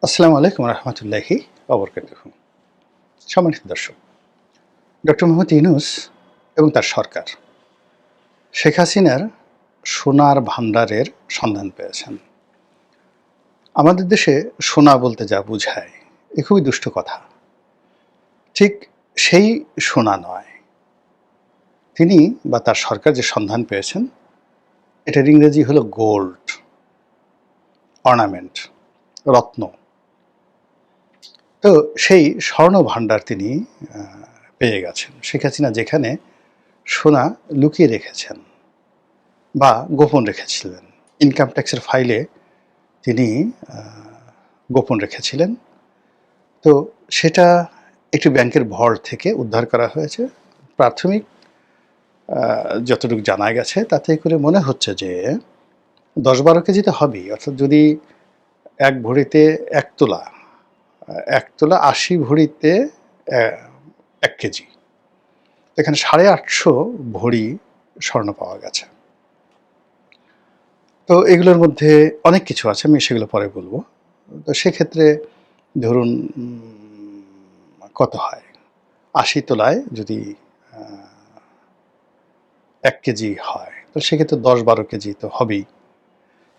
আসসালামু আলাইকুম রহমতুল্লাহি ওবরকাতুহু। সম্মানিত দর্শক, ডক্টর মোহাম্মদ ইউনূস এবং তার সরকার শেখ হাসিনার সোনার ভাণ্ডারের সন্ধান পেয়েছেন। আমাদের দেশে সোনা বলতে যা বোঝায় এ খুবই দুষ্ট কথা। ঠিক সেই সোনা নয়, তিনি বা তার সরকার যে সন্ধান পেয়েছেন এটার ইংরেজি হলো গোল্ড, অর্নামেন্ট, রত্ন। তো সেই স্বর্ণ ভাণ্ডার তিনি পেয়ে গেছেন। শেখ হাসিনা যেখানে সোনা লুকিয়ে রেখেছেন বা গোপন রেখেছিলেন, ইনকাম ট্যাক্সের ফাইলে তিনি গোপন রেখেছিলেন। তো সেটা একটি ব্যাংকের ভল্ট থেকে উদ্ধার করা হয়েছে। প্রাথমিক যতটুকু জানা গেছে তাতে করে মনে হচ্ছে যে 10-12 কেজি তো হবেই। অর্থাৎ যদি এক ভরিতে 1 তোলা, 1 তোলা 80 ভরিতে 1 কেজি, এখানে 850 ভরি স্বর্ণ পাওয়া গেছে। তো এগুলোর মধ্যে অনেক কিছু আছে, আমি সেগুলো পরে বলবো। তো সেক্ষেত্রে ধরুন কত হয়, 80 তোলায় যদি 1 কেজি হয় তো সেক্ষেত্রে 10-12 কেজি তো হবেই।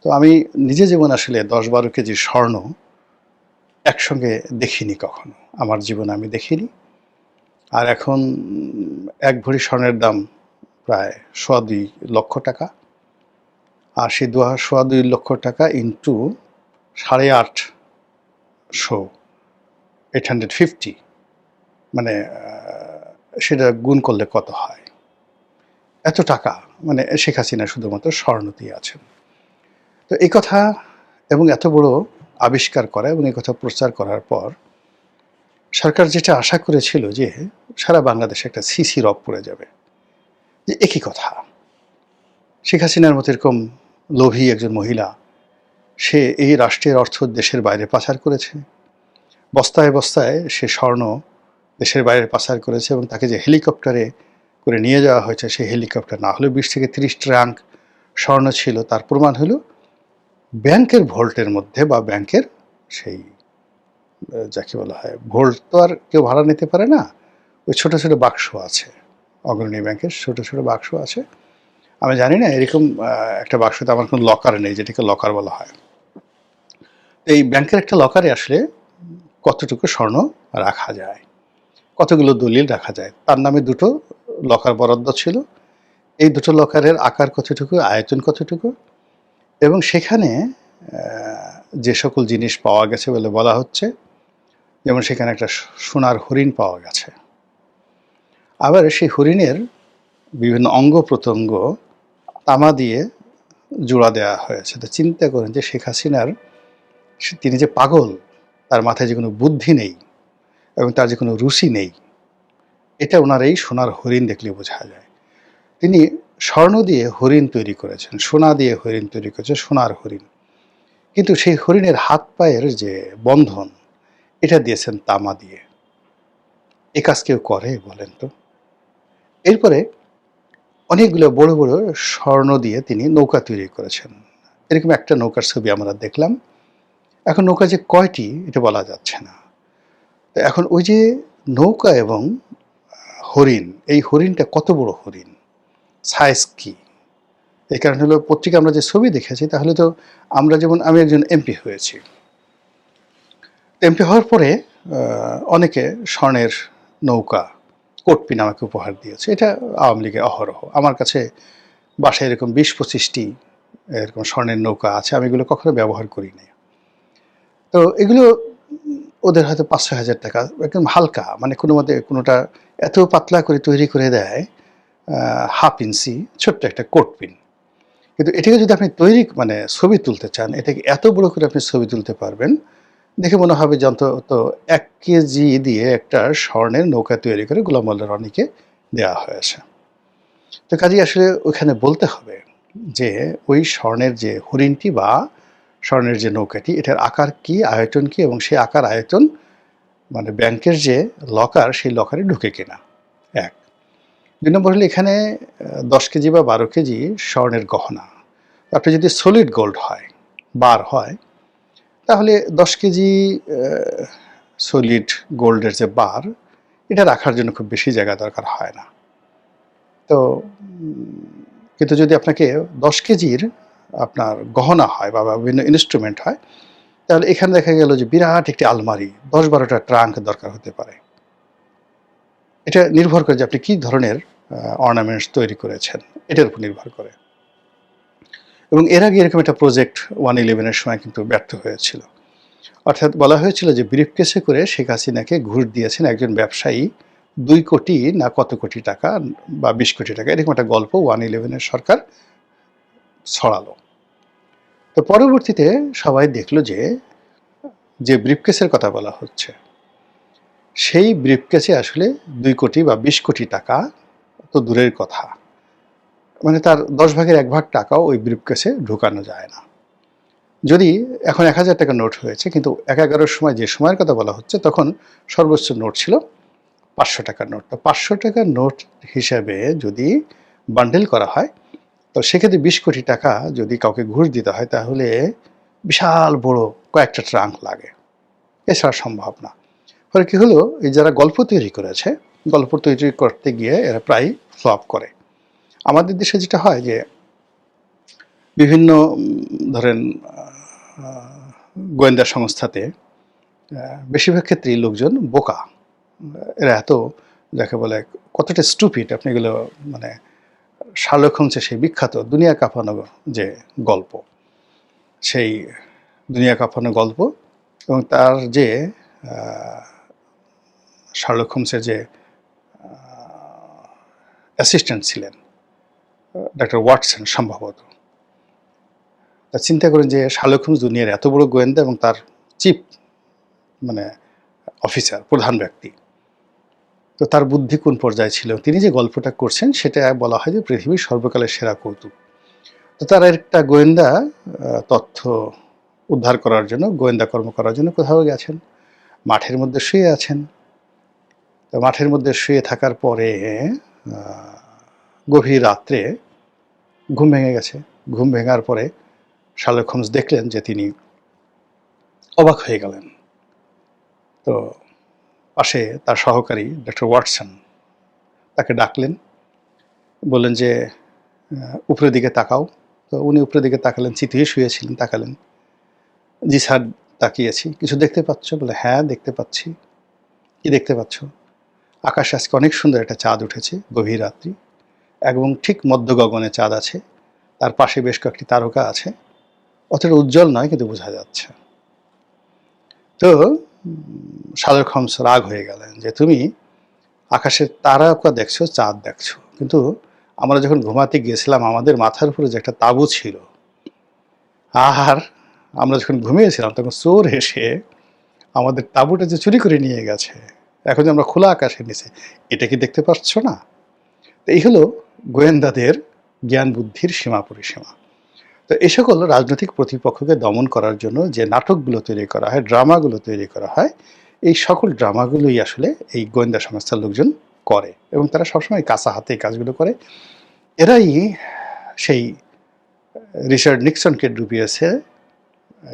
তো আমি নিজে যেমন আসলে 10-12 কেজি স্বর্ণ একসঙ্গে দেখিনি কখনো, আমার জীবনে আমি দেখিনি। আর এখন 1 ভরি স্বর্ণের দাম প্রায় 2.25 লক্ষ টাকা। আর সেই 2.25 লক্ষ টাকা ইন্টু 850, মানে সেটা গুণ করলে কত হয়? এত টাকা মানে শেখ হাসিনা শুধুমাত্র স্বর্ণ দিয়ে আছেন। তো এই কথা এবং এত বড় আবিষ্কার করা এবং এই কথা প্রচার করার পর সরকার যেটা আশা করেছিল যে সারা বাংলাদেশে একটা সিসি রব পড়ে যাবে, যে একই কথা। শেখ হাসিনার মতো এরকম লোভী একজন মহিলা, সে এই রাষ্ট্রের অর্থ দেশের বাইরে পাচার করেছে, বস্তায় বস্তায় সে স্বর্ণ দেশের বাইরে পাচার করেছে এবং তাকে যে হেলিকপ্টারে করে নিয়ে যাওয়া হয়েছে, সেই হেলিকপ্টার না হলেও 20 থেকে 30 ট্রাঙ্ক স্বর্ণ ছিল। তার প্রমাণ হলো ব্যাংকের ভল্টের মধ্যে বা ব্যাংকের সেই যাকে বলা হয় ভল্ট, তো আর কেউ ভাড়া নিতে পারে না, ওই ছোট ছোট বাক্স আছে, অগ্রণী ব্যাংকের ছোট ছোট বাক্স আছে। আমি জানি না এরকম একটা বাক্সতে আমার কোনো লকার নেই, যেটাকে লকার বলা হয়। এই ব্যাংকের একটা লকারে আসলে কতটুকু স্বর্ণ রাখা যায়, কতগুলো দলিল রাখা যায়, তার নামে 2টো লকার বরাদ্দ ছিল। এই 2টো লকারের আকার কতটুকু, আয়তন কতটুকু, এবং সেখানে যে সকল জিনিস পাওয়া গেছে বলে বলা হচ্ছে, যেমন সেখানে একটা সোনার হরিণ পাওয়া গেছে। আবার সেই হরিণের বিভিন্ন অঙ্গ প্রত্যঙ্গ তামা দিয়ে জোড়া দেওয়া হয়েছে। তো চিন্তা করেন যে শেখ হাসিনার, তিনি যে পাগল, তার মাথায় যে কোনো বুদ্ধি নেই এবং তার যে কোনো রুচি নেই, এটা ওনার এই সোনার হরিণ দেখলে বোঝা যায়। তিনি স্বর্ণ দিয়ে হরিণ তৈরি করেছেন, সোনা দিয়ে হরিণ তৈরি করেছেন, সোনার হরিণ, কিন্তু সেই হরিণের হাত পায়ের যে বন্ধন এটা দিয়েছেন তামা দিয়ে। এ কাজ কেউ করে বলেন তো? এরপরে অনেকগুলো বড় বড় স্বর্ণ দিয়ে তিনি নৌকা তৈরি করেছেন। এরকম একটা নৌকার ছবি আমরা দেখলাম। এখন নৌকা যে কয়টি এটা বলা যাচ্ছে না। তো এখন ওই যে নৌকা এবং হরিণ, এই হরিণটা কত বড় হরিণ, সাইজ কি? এই কারণে হলো পত্রিকা আমরা যে ছবি দেখেছি, তাহলে তো আমরা যেমন, আমি একজন এমপি হয়েছি, এমপি হওয়ার পরে অনেকে স্বর্ণের নৌকা, কোটপিন আমাকে উপহার দিয়েছে। এটা আওয়ামী লীগের অহরহ। আমার কাছে বাসায় এরকম 20-25টি এরকম স্বর্ণের নৌকা আছে, আমি এগুলো কখনো ব্যবহার করি না। তো এগুলো ওদের হয়তো 5-6 হাজার টাকা, একদম হালকা, মানে কোনো মতে কোনোটা এত পাতলা করে তৈরি করে দেয়, 1/2 ইঞ্চি ছোট্ট একটা কোটপিন। কিন্তু এটাকে যদি আপনি তৈরি মানে ছবি তুলতে চান, এটাকে এত বড় করে আপনি ছবি তুলতে পারবেন, দেখে মনে হবে যে অন্তত 1 কেজি দিয়ে একটা স্বর্ণের নৌকা তৈরি করে গোলাম মোল্লা রনিকে দেওয়া হয়েছে। তো কাজেই আসলে ওখানে বলতে হবে যে ওই স্বর্ণের যে হরিণটি বা স্বর্ণের যে নৌকাটি, এটার আকার কি, আয়তন কি, এবং সেই আকার আয়তন মানে ব্যাংকের যে লকার, সেই লকারে ঢুকে কিনা। 1 2 নম্বর হলো এখানে 10 কেজি বা 12 কেজি স্বর্ণের গহনা, আপনি যদি সলিড গোল্ড হয়, বার হয়, তাহলে 10 কেজি সলিড গোল্ডের যে বার, এটা রাখার জন্য খুব বেশি জায়গা দরকার হয় না। তো কিন্তু যদি আপনাকে 10 কেজির আপনার গহনা হয় বা বিভিন্ন ইনস্ট্রুমেন্ট হয়, তাহলে এখানে দেখা গেল যে বিরাট একটি আলমারি, 10-12টা ট্রাঙ্ক দরকার হতে পারে। এটা নির্ভর করে যে আপনি কী ধরনের অর্নামেন্টস তৈরি করেছেন, এটার উপর নির্ভর করে। এবং এর আগে এরকম একটা প্রজেক্ট 111-এর সময় কিন্তু ব্যর্থ হয়েছিল। অর্থাৎ বলা হয়েছিল যে ব্রিফকেসে করে শেখ হাসিনাকে ঘুষ দিয়েছেন একজন ব্যবসায়ী 2 কোটি না কত কোটি টাকা বা 20 কোটি টাকা, এরকম একটা গল্প 111-এর সরকার ছড়ালো। তো পরবর্তীতে সবাই দেখলো যে ব্রিফকেসের কথা বলা হচ্ছে, সেই ব্রিফকেসে আসলে 2 কোটি বা 20 কোটি টাকা তো দূরের কথা, মানে তার 10 ভাগের 1 ভাগ টাকাও ওই ব্রিফকেসে ঢুকানো যায় না। যদি এখন 1000 টাকার নোট হয়েছে, কিন্তু 11-এর সময় যে সময়ের কথা বলা হচ্ছে তখন সর্বোচ্চ নোট ছিল 500 টাকার নোট। তো 500 টাকার নোট হিসাবে যদি বান্ডেল করা হয়, তো সেক্ষেত্রে 20 কোটি টাকা যদি কাউকে ঘুষ দিতে হয়, তাহলে বিশাল বড় কয়েকটা ট্রাঙ্ক লাগে, এছাড়া সম্ভব না। ফলে কী হলো, এই যারা গল্প তৈরি করেছে, গল্প তৈরি করতে গিয়ে এরা প্রায় ফ্লপ করে। আমাদের দেশে যেটা হয় যে বিভিন্ন ধরেন গোয়েন্দা সংস্থাতে বেশিরভাগ ক্ষেত্রেই লোকজন বোকা, এরা এত যাকে বলে কতটা স্টুপিড, আপনি এগুলো মানে শার্লক হোমসের সেই বিখ্যাত দুনিয়া কাঁপানো যে গল্প, সেই দুনিয়া কাঁপানো গল্প, এবং তার যে শার্লক হোমসের যে অ্যাসিস্ট্যান্ট ছিলেন ডক্টর ওয়াটসন সম্ভবত, তা চিন্তা করেন যে শার্লক হোমস দুনিয়ার এত বড় গোয়েন্দা এবং তার চিফ মানে অফিসার, প্রধান ব্যক্তি, তো তার বুদ্ধি কোন পর্যায়ে ছিল। তিনি যে গল্পটা করছেন সেটা বলা হয় যে পৃথিবীর সর্বকালের সেরা কৌতুক। তো তার একটা গোয়েন্দা তথ্য উদ্ধার করার জন্য, গোয়েন্দা কর্ম করার জন্য কোথাও গেছেন, মাঠের মধ্যে শুয়ে আছেন। তো মাঠের মধ্যে শুয়ে থাকার পরে গভীর রাত্রে ঘুম ভেঙে গেছে। ঘুম ভেঙার পরে শার্লক হোমস দেখলেন যে তিনি অবাক হয়ে গেলেন। তো পাশে তার সহকারী ডক্টর ওয়াটসন তাকে ডাকলেন, বললেন যে উপরের দিকে তাকাও। তো উনি উপরের দিকে তাকালেন, চিতিয়ে শুয়েছিলেন, তাকালেন। জি স্যার, তাকিয়েছি। কিছু দেখতে পাচ্ছ? বলে হ্যাঁ দেখতে পাচ্ছি। কি দেখতে পাচ্ছ? আকাশে আজকে অনেক সুন্দর একটা চাঁদ উঠেছে, গভীর রাত্রি, এবং ঠিক মধ্য গগনে চাঁদ আছে, তার পাশে বেশ কয়েকটি তারকা আছে, অতটা উজ্জ্বল নয় কিন্তু বোঝা যাচ্ছে। তো শার্লক হোমস রাগ হয়ে গেলেন যে তুমি আকাশের তারকা দেখছো, চাঁদ দেখছো, কিন্তু আমরা যখন ঘুমাতে গিয়েছিলাম আমাদের মাথার উপরে যে একটা তাঁবু ছিল, আর আমরা যখন ঘুমিয়েছিলাম তখন চোর এসে আমাদের তাঁবুটা যে চুরি করে নিয়ে গেছে, এখন যে আমরা খোলা আকাশের নিচে, এটা কি দেখতে পাচ্ছ না? তো এই হলো গোয়েন্দাদের জ্ঞান বুদ্ধির সীমা পরিসীমা। তো এই সকল রাজনৈতিক প্রতিপক্ষকে দমন করার জন্য যে নাটকগুলো তৈরি করা হয়, ড্রামাগুলো তৈরি করা হয়, এই সকল ড্রামাগুলোই আসলে এই গোয়েন্দা সংস্থার লোকজন করে, এবং তারা সবসময় কাঁচা হাতে কাজগুলো করে। এরাই সেই রিচার্ড নিক্সনকে ডুবিয়েছে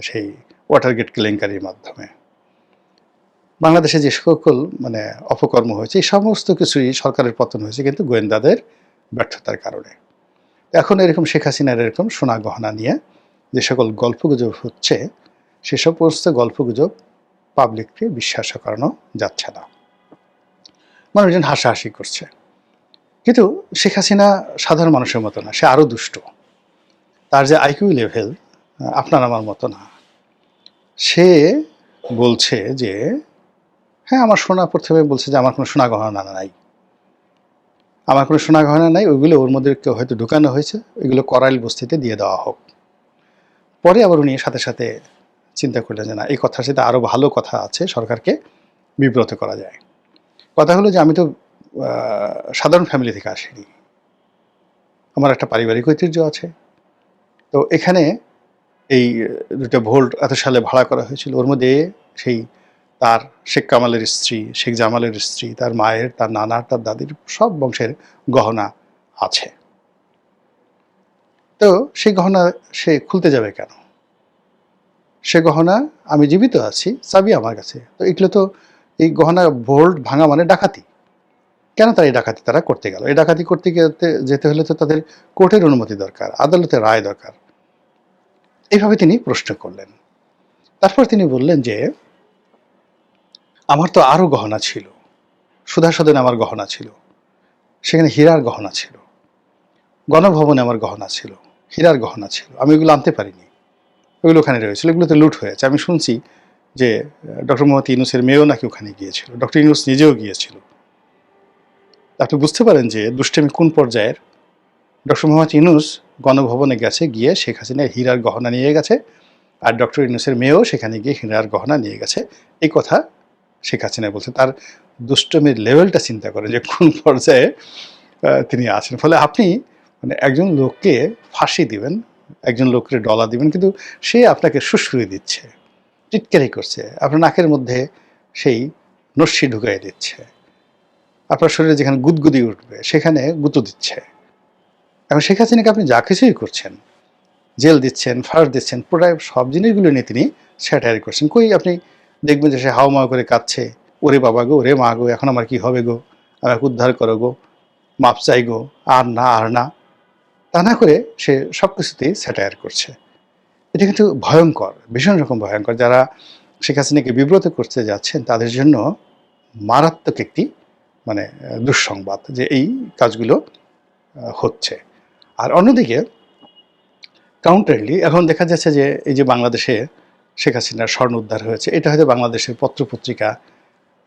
সেই ওয়াটারগেট কেলেঙ্কারির মাধ্যমে। বাংলাদেশে যে সকল মানে অপকর্ম হয়েছে, এই সমস্ত কিছুই সরকারের পতন হয়েছে কিন্তু গোয়েন্দাদের ব্যর্থতার কারণে। এখন এরকম শেখ হাসিনার এরকম সোনা গহনা নিয়ে যে সকল গল্পগুজব হচ্ছে, সে সমস্ত গল্পগুজব পাবলিককে বিশ্বাস করানো যাচ্ছে না। মানুষজন হাসাহাসি করছে, কিন্তু শেখ হাসিনা সাধারণ মানুষের মতো না, সে আরও দুষ্ট। তার যে আইকিউ লেভেল আপনার আমার মতো না। সে বলছে যে হ্যাঁ আমার সোনা, প্রথমে বলছে যে আমার কোনো সোনা গহনা নাই, আমার কোনো সোনা গহনা নাই, ওইগুলো ওর মধ্যে কেউ হয়তো ঢুকানো হয়েছে, ওইগুলো করাইল বস্তিতে দিয়ে দেওয়া হোক। পরে আবার উনি সাথে সাথে চিন্তা করলেন যে না, এই কথার সাথে আরও ভালো কথা আছে, সরকারকে বিব্রত করা যায়। কথা হলো যে আমি তো সাধারণ ফ্যামিলি থেকে আসিনি, আমার একটা পারিবারিক ঐতিহ্য আছে। তো এখানে এই দুটো ভোল্ট এত সালে ভাড়া করা হয়েছিল, ওর মধ্যে সেই তার শেখ কামালের স্ত্রী, শেখ জামালের স্ত্রী, তার মায়ের, তার নানার, তার দাদির সব বংশের গহনা আছে। তো সেই গহনা সে খুলতে যাবে কেন? সে গহনা আমি জীবিত আছি, চাবি আমার কাছে। তো এগুলো তো এই গহনা ভোল্ট ভাঙা মানে ডাকাতি। কেন তারা এই ডাকাতি তারা করতে গেল? এই ডাকাতি করতে যেতে হলে তো তাদের কোর্টের অনুমতি দরকার, আদালতের রায় দরকার। এইভাবে তিনি প্রশ্ন করলেন। তারপর তিনি বললেন যে আমার তো আরো গহনা ছিল, সুধাসদনে আমার গহনা ছিল, সেখানে হীরার গহনা ছিল, গণভবনে আমার গহনা ছিল, হীরার গহনা ছিল, আমি ওগুলো আনতে পারিনি, ওইগুলো ওখানে রয়েছিল, এগুলোতে লুট হয়েছে। আমি শুনছি যে ডক্টর মোহাম্মদ ইউনূসের মেয়েও নাকি ওখানে গিয়েছিল, ডক্টর ইউনূস নিজেও গিয়েছিল। আপনি বুঝতে পারেন যে দুষ্টামি কোন পর্যায়ের। ডক্টর মোহাম্মদ ইউনূস গণভবনে গেছে, গিয়ে শেখ হাসিনা হীরার গহনা নিয়ে গেছে, আর ডক্টর ইউনূসের মেয়েও সেখানে গিয়ে হীরার গহনা নিয়ে গেছে। এই কথা শেখ হাসিনা বলছে। তার দুষ্টমির লেভেলটা চিন্তা করেন যে কোন পর্যায়ে তিনি আছেন। ফলে আপনি মানে একজন লোককে ফাঁসি দিবেন, একজন লোককে ডলা দিবেন, কিন্তু সে আপনাকে সুশ্রুই দিচ্ছে, টিটকারি করছে, আপনার নাকের মধ্যে সেই নস্যি ঢুকাই দিচ্ছে, আপনার শরীরে যেখানে গুদগুদি উঠবে সেখানে গুঁতো দিচ্ছে। এখন শেখ হাসিনাকে আপনি যা কিছুই করছেন, জেল দিচ্ছেন, ফাঁস দিচ্ছেন, প্রায় সব জিনিসগুলো নিয়ে তিনি স্যাটায়ার করছেন। কই আপনি দেখবেন যে সে হাওমাও করে কাঁদছে, ওরে বাবা গো, ওরে মা গো, এখন আমার কি হবে গো, আমাকে উদ্ধার করো গো, মাপ চাই গো, আর না আর না। তা না করে সে সব কিছুতেই স্যাটায়ার করছে। এটা কিন্তু ভয়ঙ্কর, ভীষণ রকম ভয়ঙ্কর। যারা শেখ হাসিনাকে বিব্রত করতে যাচ্ছেন তাদের জন্য মারাত্মক একটি মানে দুঃসংবাদ যে এই কাজগুলো হচ্ছে। আর অন্যদিকে কাউন্টারলি এখন দেখা যাচ্ছে যে এই যে বাংলাদেশে শেখ হাসিনার স্বর্ণ উদ্ধার হয়েছে, এটা হয়তো বাংলাদেশের পত্রপত্রিকা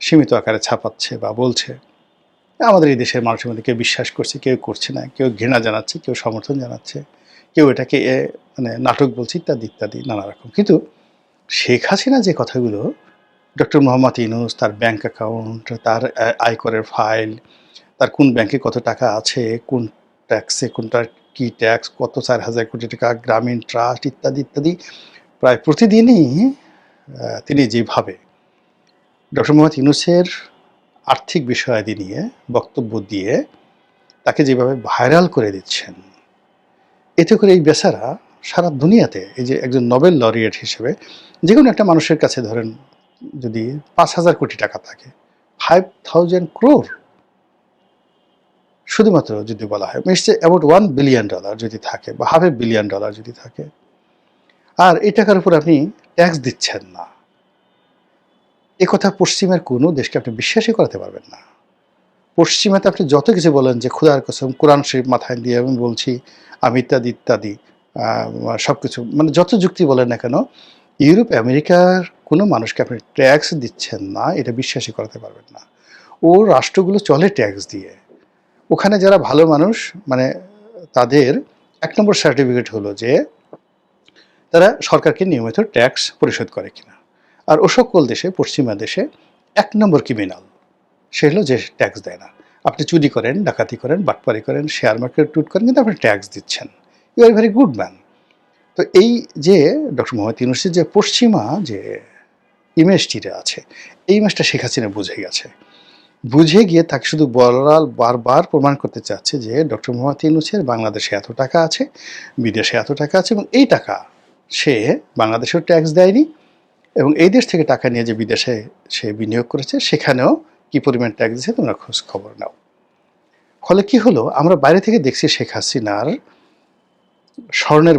সীমিত আকারে ছাপাচ্ছে বা বলছে। আমাদের এই দেশের মানুষের মধ্যে কেউ বিশ্বাস করছে, কেউ করছে না, কেউ ঘৃণা জানাচ্ছে, কেউ সমর্থন জানাচ্ছে, কেউ এটাকে মানে নাটক বলছে, ইত্যাদি ইত্যাদি নানা রকম। কিন্তু শেখ হাসিনা যে কথাগুলো, ডক্টর মোহাম্মদ ইউনূস, তার ব্যাংক অ্যাকাউন্ট, তার আয়করের ফাইল, তার কোন ব্যাংকে কত টাকা আছে, কোন ট্যাক্সে কোনটা কি ট্যাক্স, কত 4,000 কোটি টাকা গ্রামীণ ট্রাস্ট, ইত্যাদি ইত্যাদি, প্রায় প্রতিদিনই তিনি যেভাবে ডক্টর মোহাম্মদ ইউনূসের আর্থিক বিষয়াদি নিয়ে বক্তব্য দিয়ে তাকে যেভাবে ভাইরাল করে দিচ্ছেন, এতে করে এই বেচারা সারা দুনিয়াতে, এই যে একজন নোবেল লরিয়েট হিসেবে যে কোনো একটা মানুষের কাছে ধরেন যদি 5,000 কোটি টাকা থাকে, 5,000 crore শুধুমাত্র যদি বলা হয়, মিনস অ্যাবাউট $1 বিলিয়ন যদি থাকে বা $500 বিলিয়ন যদি থাকে, আর এই টাকার উপর আপনি ট্যাক্স দিচ্ছেন না, এ কথা পশ্চিমের কোনো দেশকে আপনি বিশ্বাসই করাতে পারবেন না। পশ্চিমাতে আপনি যত কিছু বলেন যে ক্ষুধার কসম, কোরআন শরীফ মাথায় দিয়ে আমি বলছি, আমি ইত্যাদি ইত্যাদি সব কিছু মানে যত যুক্তি বলেন না কেন, ইউরোপ আমেরিকার কোনো মানুষকে আপনি ট্যাক্স দিচ্ছেন না, এটা বিশ্বাসই করাতে পারবেন না। ও রাষ্ট্রগুলো চলে ট্যাক্স দিয়ে। ওখানে যারা ভালো মানুষ মানে তাদের 1 নম্বর সার্টিফিকেট হলো যে তারা সরকারকে নিয়মিত ট্যাক্স পরিশোধ করে কিনা। আর ও সকল দেশে, পশ্চিমা দেশে 1 নম্বর ক্রিমিনাল সে হলো যে ট্যাক্স দেয় না। আপনি চুরি করেন, ডাকাতি করেন, বাটপারি করেন, শেয়ার মার্কেট টুট করেন, কিন্তু আপনি ট্যাক্স দিচ্ছেন, you are very good man. তো এই যে ডক্টর মোহাম্মদ ইউনূসের যে পশ্চিমা যে ইমেজটিতে আছে, এই ইমেজটা শেখ হাসিনা বুঝে গেছে। বুঝে গিয়ে তাকে শুধু বারবার প্রমাণ করতে চাচ্ছে যে ডক্টর মোহাম্মদ ইউনূসের বাংলাদেশে এত টাকা আছে, বিদেশে এত টাকা আছে, এবং এই টাকা সে বাংলাদেশেও ট্যাক্স দেয়নি, এবং এই দেশ থেকে টাকা নিয়ে যে বিদেশে সে বিনিয়োগ করেছে সেখানেও কি পরিমাণ ট্যাক্স দিচ্ছে তোমরা খোঁজ খবর নাও। ফলে কি হলো, আমরা বাইরে থেকে দেখছি শেখ হাসিনার স্বর্ণের